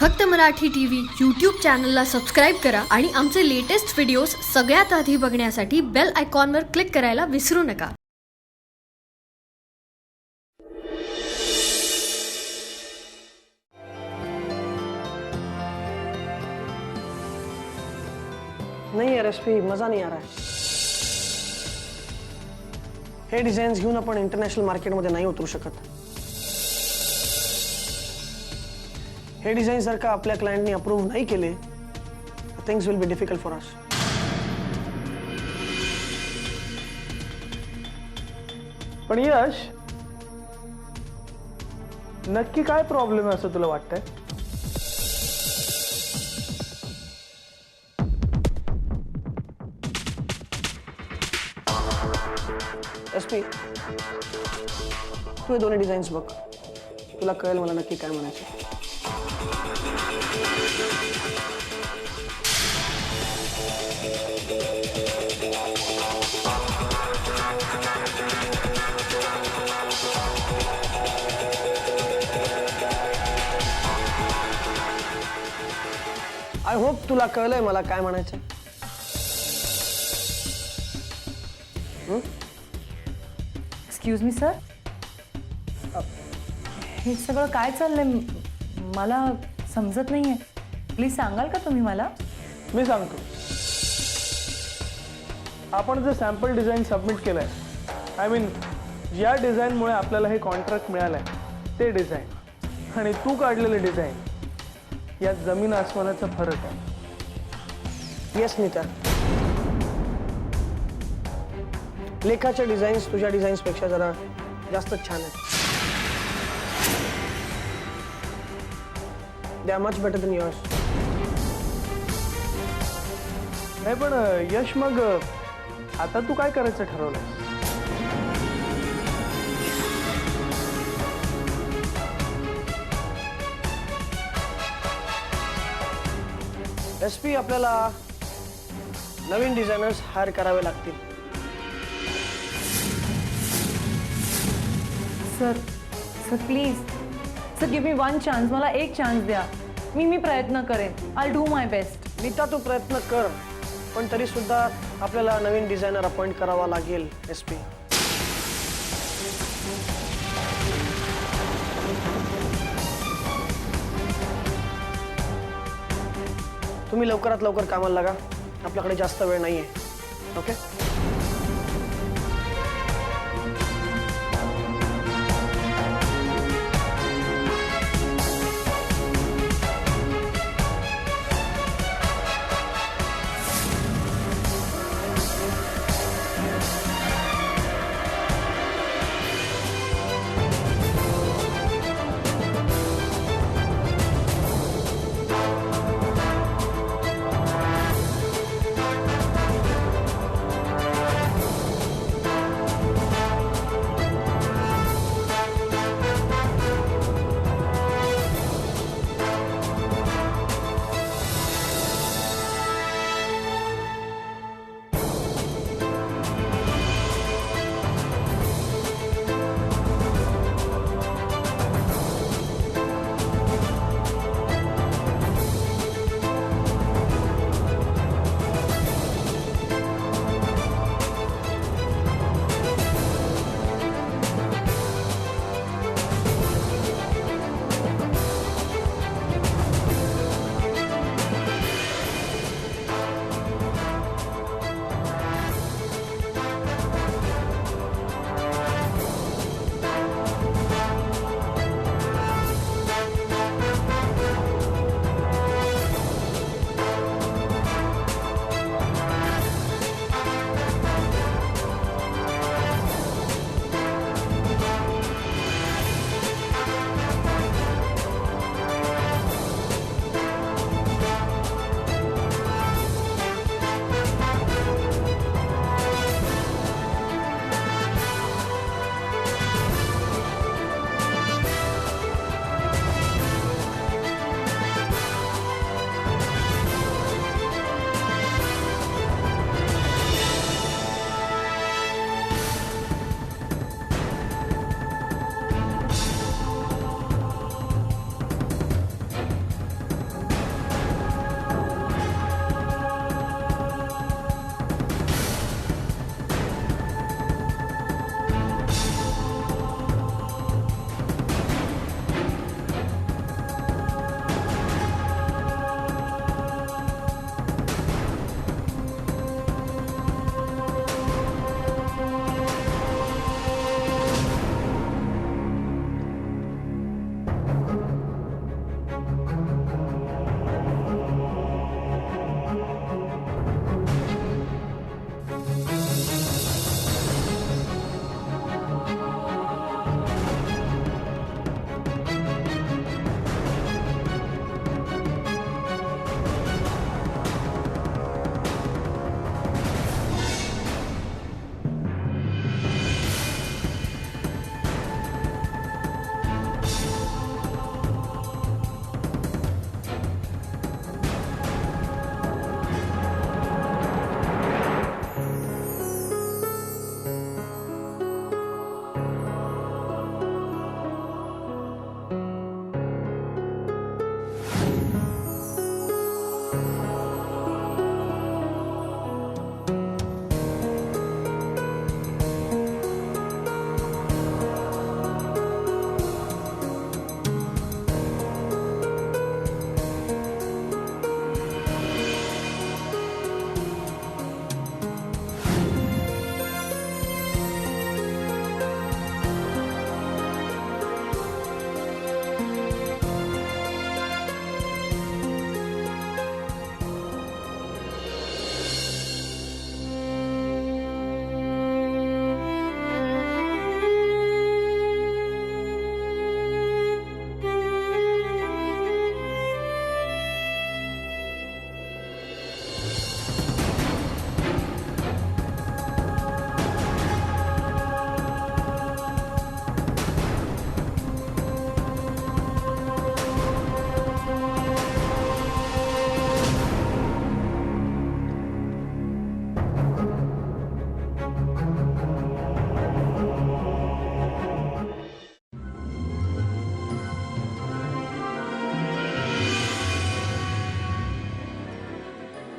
फक्त Marathi TV YouTube चॅनलला subscribe करा आणि आमचे लेटेस्ट व्हिडिओज सगळ्यात आधी बघण्यासाठी बेल आयकॉनवर क्लिक करायला विसरू नका। नहीं यार एसपी, मजा नहीं आ रहा है। हे डिझाईन्स घेऊन आपण इंटरनॅशनल मार्केटमध्ये नाही उतरू शकत। हे डिझाईन जर का आपल्या क्लायंटनी अप्रूव्ह नाही केले, things will be difficult for us. पण यश, नक्की काय प्रॉब्लेम आहे असं तुला वाटतंय? एसपी, तू हे दोन्ही डिझाईन्स बघ, तुला कळेल मला नक्की काय म्हणायचं। आय होप तुला कळलंय मला काय म्हणायचं। एक्सक्यूज मी सर, हे सगळं काय चाललंय मला समजत नाहीये। प्लीज सांगाल का तुम्ही मला? मी सांगतो। आपण जे सॅम्पल डिझाईन सबमिट केलंय, आय मीन या डिझाईनमुळे आपल्याला हे कॉन्ट्रॅक्ट मिळालंय, ते डिझाईन आणि तू काढलेले डिझाईन यात जमीन आसमानाचा फरक आहे। येस नीता, लेखाचे डिझाईन्स तुझ्या डिझाईन्स पेक्षा जरा जास्तच छान आहेत। They are much better than yours. नाही पण यश, मग आता तू काय करायचं ठरवलंय? एसपी, आपल्याला नवीन डिझायनर्स हायर करावे लागतील। Sir sir please sir, give me one chance, मला एक चान्स द्या। मी प्रयत्न करेन। I do my best. Nita, तू प्रयत्न कर, पण तरी सुद्धा आपल्याला नवीन डिझायनर अपॉइंट करावा लागेल एसपी। तुम्ही लवकरात लवकर कामाला लागा, आपल्याकडे जास्त वेळ नाहीये। ओके?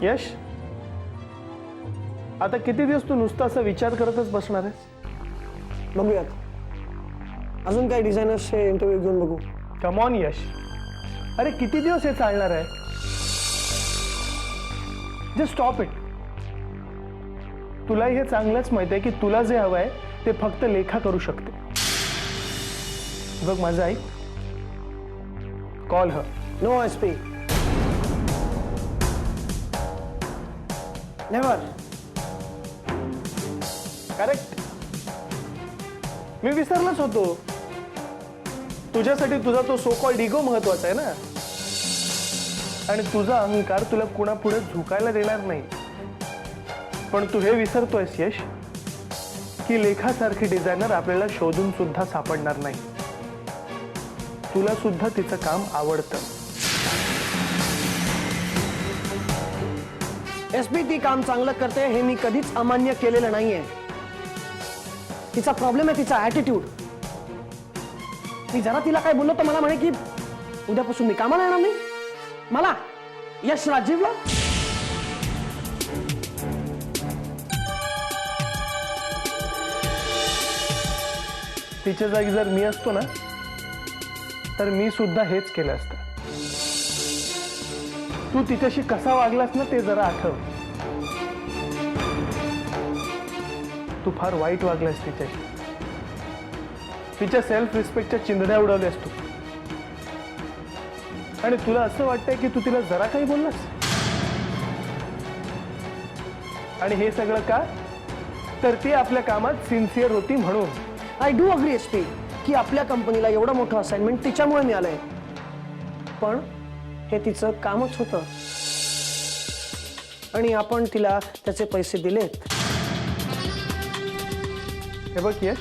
यश, आता किती दिवस तू नुसता असा विचार करतच बसणार आहेस? बघूयात अजून काही डिझायनर्सचे इंटरव्ह्यू घेऊन बघू. कम ऑन यश, अरे किती दिवस हे चालणार आहे? Just stop it. तुला हे चांगलंच माहित आहे की तुला जे हवं आहे ते फक्त लेखा करू शकते. बघ माझं ऐक, call her. No SP, never. Correct. मी विसरलोच होतो. तुझ्यासाठी तुझा तो सो कॉल्ड इगो महत्वाचा आहे ना, आणि तुझा अहंकार तुला कुणापुढे झुकायला देणार नाही. पण तू हे विसरतोयस यश की लेखासारखी डिझायनर आपल्याला शोधून सुद्धा सापडणार नाही. तुला सुद्धा तिचं काम आवडतं. SP ती काम चांगलं करते हे मी कधीच अमान्य केलेलं नाहीये. तिचा प्रॉब्लेम आहे तिचा ऍटिट्यूड. मी जरा तिला काय बोललो तर मला म्हणे की उद्यापासून मी कामाला येणार नाही. मला यश राजीवला तिच्या जागी जर मी असतो ना तर मी सुद्धा हेच केलं असतं. तू तिच्याशी कसा वागलास ना ते जरा आठव. तू फार वाईट वागलास तिच्याशी. तिच्या सेल्फ रिस्पेक्टच्या चिंधड्या उडवल्यास तू. आणि तुला असं वाटतंय की तू तिला जरा काही बोललास. आणि हे सगळं का? तर ती आपल्या कामात सिन्सिअर होती म्हणून. आय डू अग्री SP की आपल्या कंपनीला एवढं मोठं असाइनमेंट तिच्यामुळे मिळालंय. पण हे तिचं कामच होतं आणि आपण तिला त्याचे पैसे दिलेत. हे बघ यश,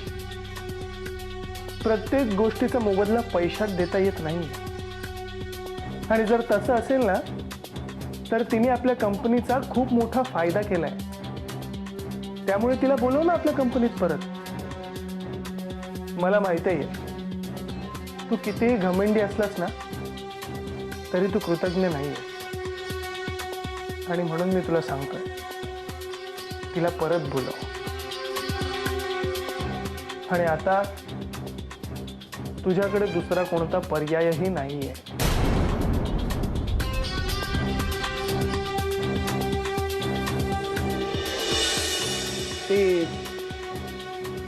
प्रत्येक गोष्टीचा मोबदला पैशात देता येत नाही. आणि जर तसं असेल ना तर तिने आपल्या कंपनीचा खूप मोठा फायदा केलाय. त्यामुळे तिला बोलव ना आपल्या कंपनीत परत. मला माहित आहे तू कितीही घमंडी असलास ना तरी तू कृतज्ञ नाहीये. आणि म्हणून मी तुला सांगतोय, तिला परत बोलव. आणि आता तुझ्याकडे दुसरा कोणता पर्यायही नाहीये.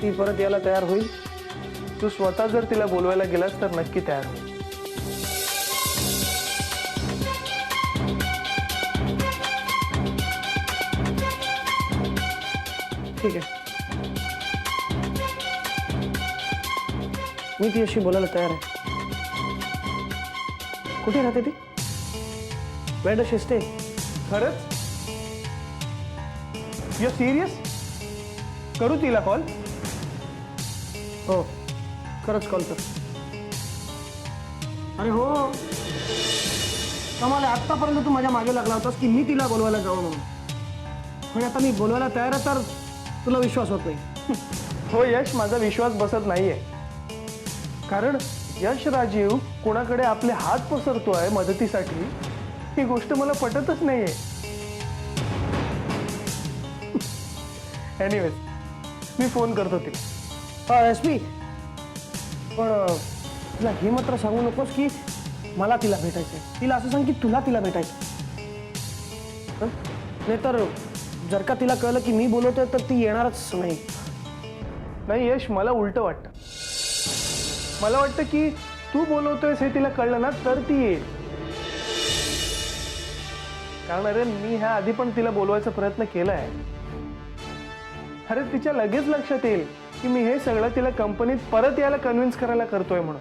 ती परत यायला तयार होईल. तू स्वतः जर तिला बोलवायला गेलास तर नक्की तयार होईल. ठीक आहे, मी तिच्याशी बोलायला तयार आहे. कुठे राहते ती? Where does she stay? खरंच? You serious? करू तिला कॉल? हो, खरंच कॉल कर. अरे हो, कमाल आहे. आत्तापर्यंत तू माझ्या मागे लागला होतास की मी तिला बोलवायला जावं म्हणून. पण आता मी बोलवायला तयार आहे तर तुला विश्वास होत नाही. हो यश, माझा विश्वास बसत नाहीये. कारण यश राजीव कोणाकडे आपले हात पसरतोय मदतीसाठी ही गोष्ट मला पटतच नाहीये. एनिवेज, मी फोन करतो तिला. SP, पण तुला हे मात्र सांगू नकोस की मला तिला भेटायचंय. तिला असं सांग की तुला तिला भेटायचं. नाही तर जर का तिला कळलं की मी बोलवतोय तर ती येणारच नाही. नाही यश, मला उलट वाटतं. मला वाटतं की तू बोलवतोयस हे तिला कळलं ना तर ती येईल. कारण अरे मी ह्या आधी पण तिला बोलवायचा प्रयत्न केलाय. अरे तिच्या लगेच लक्षात येईल की मी हे सगळं तिला कंपनीत परत यायला कन्व्हिन्स करायला करतोय म्हणून.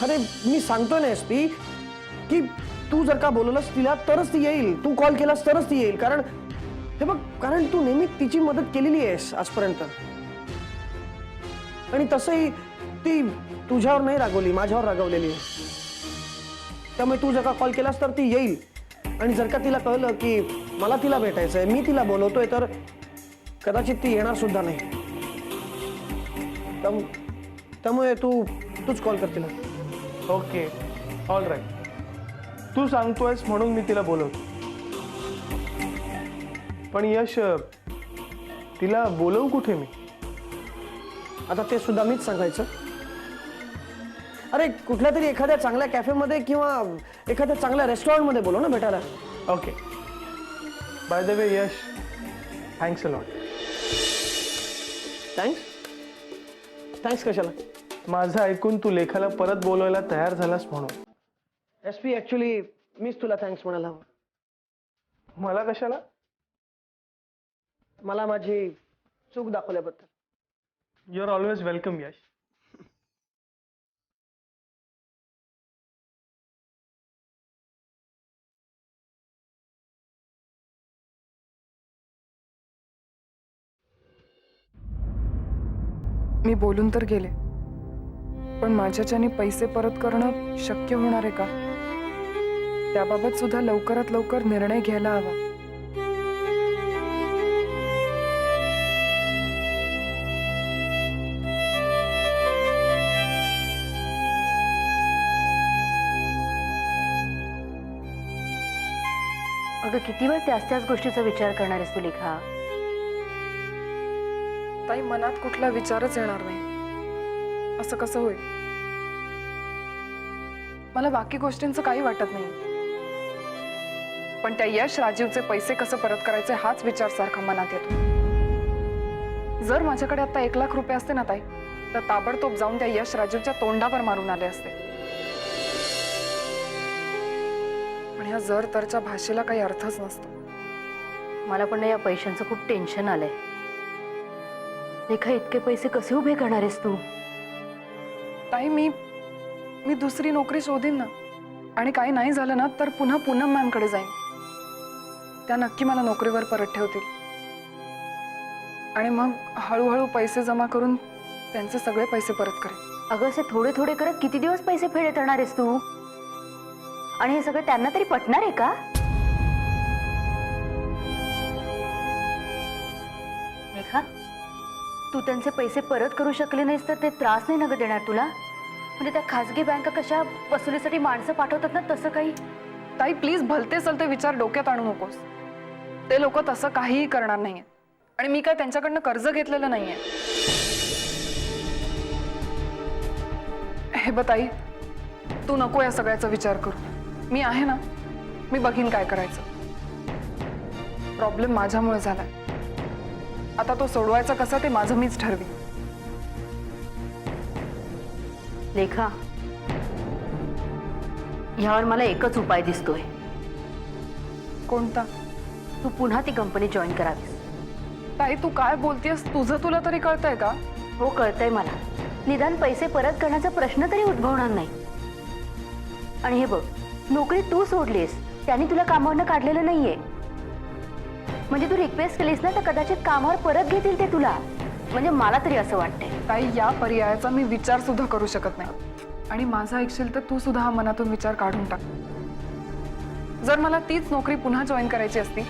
अरे मी सांगतोय ना SP की तू जर का बोलवलंस तिला तरच ती येईल. तू कॉल केलास तरच ती येईल. कारण हे बघ, कारण तू नेहमी तिची मदत केलेली आहेस आजपर्यंत. आणि तसंही ती तुझ्यावर नाही रागवली, माझ्यावर रागवलेली आहे. त्यामुळे तू जर का कॉल केलास तर ती येईल. आणि जर का तिला कळलं की मला तिला भेटायचंय, मी तिला बोलवतोय, तर कदाचित ती येणार सुद्धा नाही. त्यामुळे तूच कॉल कर तिला. Okay, all right. तू सांगतोयस म्हणून मी तिला बोलवतो. पण यश, तिला बोलवू कुठे मी? आता ते सुद्धा मीच सांगायचं? अरे कुठल्या तरी एखाद्या चांगल्या कॅफेमध्ये किंवा एखाद्या चांगल्या रेस्टॉरंटमध्ये बोलव ना भेटायला. Okay. By the way Yash, thanks a lot. Thanks कशाला? माझं ऐकून तू लेखाला परत बोलवायला तयार झालास म्हणून. SP ऍक्च्युली मीच तुला थँक्स म्हणायला हवं. मला कशाला? मला माझी चूक दाखवल्याबद्दल. यू आर ऑलवेज वेलकम यश. मी बोलून तर गेले, पण माझ्याच्याने पैसे परत करणं शक्य होणार आहे का? त्याबाबत सुद्धा लवकरात लवकर निर्णय घ्यायला हवा. अगं किती वेळ त्याच गोष्टीचा विचार करणार आहेस तू लेखा? ताई, मनात कुठला विचारच येणार नाही. असं कसं होईल? मला बाकी गोष्टींचं काही वाटत नाही, पण त्या यश राजीवचे पैसे कसं परत करायचे हाच विचार सारखा मनात येतो. जर माझ्याकडे आता 1 लाख रुपये असते ना ताई, तर ताबडतोब जाऊन त्या यश राजीवच्या तोंडावर मारून आले असते. पण ह्या जर तरच्या भाषेला काही अर्थच नसतो. मला पण या पैशांचं खूप टेन्शन आलंय. लेखा इतके पैसे कसे उभे करणार आहेस तू? ताई, मी दुसरी नोकरी शोधीन ना, आणि काही नाही झालं ना तर पुन्हा पूनम मॅमकडे जाईन. त्या नक्की मला नोकरीवर परत ठेवतील, आणि मग हळूहळू पैसे जमा करून त्यांचे सगळे पैसे परत करेन. अगं असे थोडे थोडे करत किती दिवस पैसे फेडत राहणार आहेस तू? आणि हे सगळं त्यांना तरी पटणार आहे का? लेखा, तू त्यांचे पैसे परत करू शकले नाहीस तर ते त्रास नाही ना ग देणार तुला? म्हणजे त्या खासगी बँका कशा वसुलीसाठी माणसं पाठवतात ना, तसं काही? ताई प्लीज, भलते सलते विचार डोक्यात आणू नकोस. ते लोक तसं काहीही करणार नाहीये, आणि मी काय त्यांच्याकडनं कर्ज घेतलेलं नाहीये. हे बघ ताई, तू नको या सगळ्याचा विचार करू. मी आहे ना, मी बघीन काय करायचं. प्रॉब्लेम माझ्यामुळे झालाय. आता तो सोडवायचा कसा ते माझं मीच ठरवी. लेखा, ह्यावर मला एकच उपाय दिसतोय. कोणता? तू पुन्हा ती कंपनी जॉईन करावीस. ताई तू काय बोलतेस? तुझं तुला तरी कळतंय का? हो, कळतंय मला. निदान पैसे परत करण्याचा प्रश्न तरी उद्भवणार नाही. आणि हे बघ, नोकरी तू सोडलीस, त्यांनी तुला कामावरनं काढलेलं नाहीये. म्हणजे तू रिक्वेस्ट केलीस ना तर कदाचित कामावर परत घेतील ते तुला. म्हणजे मला तरी असं वाटतंय. ताई, या पर्यायाचा मी विचार सुद्धा करू शकत नाही, आणि माझा ऐकशील तर तू सुद्धा हा मनातून विचार काढून टाक. जर मला तीच नोकरी पुन्हा जॉईन करायची असती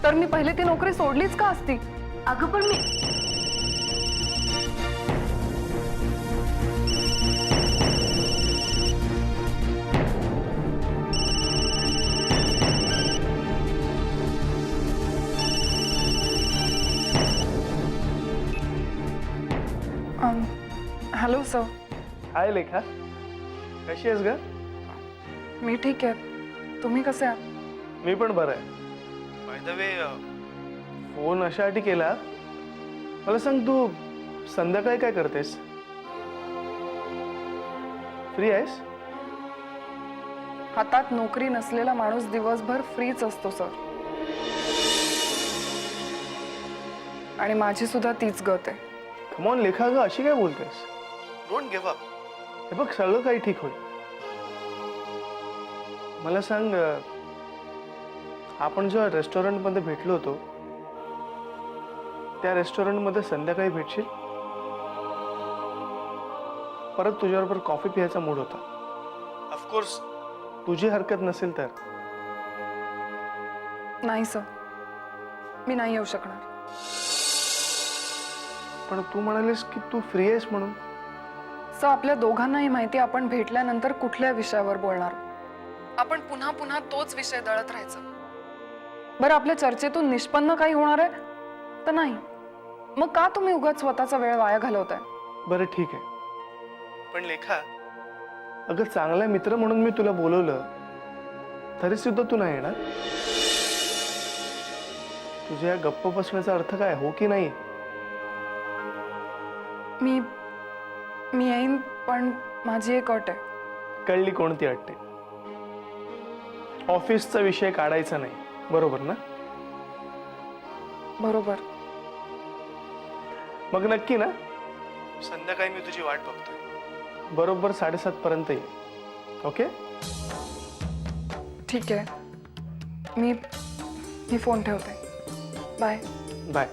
तर मी पहिले ती नोकरी सोडलीच का असती? अगं पण मी हॅलो सर. हाय लेखा, कशी आहेस ग? मी ठीक आहे. तुम्ही कसे आहात? मी पण बरं आहे. बाय द वे, फोन अशासाठी केला, मला सांग तू संध्याकाळी काय करतेस? फ्री आहेस? हातात नोकरी नसलेला माणूस दिवसभर फ्रीच असतो सर, आणि माझी सुद्धा तीच गत आहे. कमॉन लेखा ग, अशी काय बोलतेस? Don't give up. हे बघ, सगळं काही ठीक होईल. मला सांग, आपण जेव्हा रेस्टॉरंटमध्ये भेटलो होतो त्या रेस्टॉरंटमध्ये संध्याकाळी भेटशील? परत तुझ्याबरोबर कॉफी प्यायचा मूड होता. ऑफकोर्स तुझी हरकत नसेल तर. नाही सर, मी नाही येऊ शकणार. पण तू म्हणालीस की तू फ्री आहेस म्हणून. सर, आपल्या दोघांनाही माहिती आपण भेटल्यानंतर कुठल्या विषयावर बोलणार. आपण पुन्हा पुन्हा तोच विषय दळत राहायचं. बरं, आपल्या चर्चेतून निष्पन्न काही होणार आहे तर नाही. मग का तुम्ही उगाच स्वतःचा वेळ वाया घालवताय? बरं ठीक आहे, पण लेखा, अगं चांगला मित्र म्हणून मी तुला बोलवलं तरी सुद्धा तू नाही येणार. तुझ्या या गप्प बसण्याचा अर्थ काय, हो की नाही? मी येईन, पण माझी एक अट आहे. कळली कोणती अट आहे? ऑफिसचा विषय काढायचा नाही, बरोबर ना? बरोबर. मग नक्की ना? संध्याकाळी मी तुझी वाट बघतोय. बरोबर 7:30 पर्यंत ये. ओके? ठीक आहे. मी फोन ठेवते. बाय. बाय.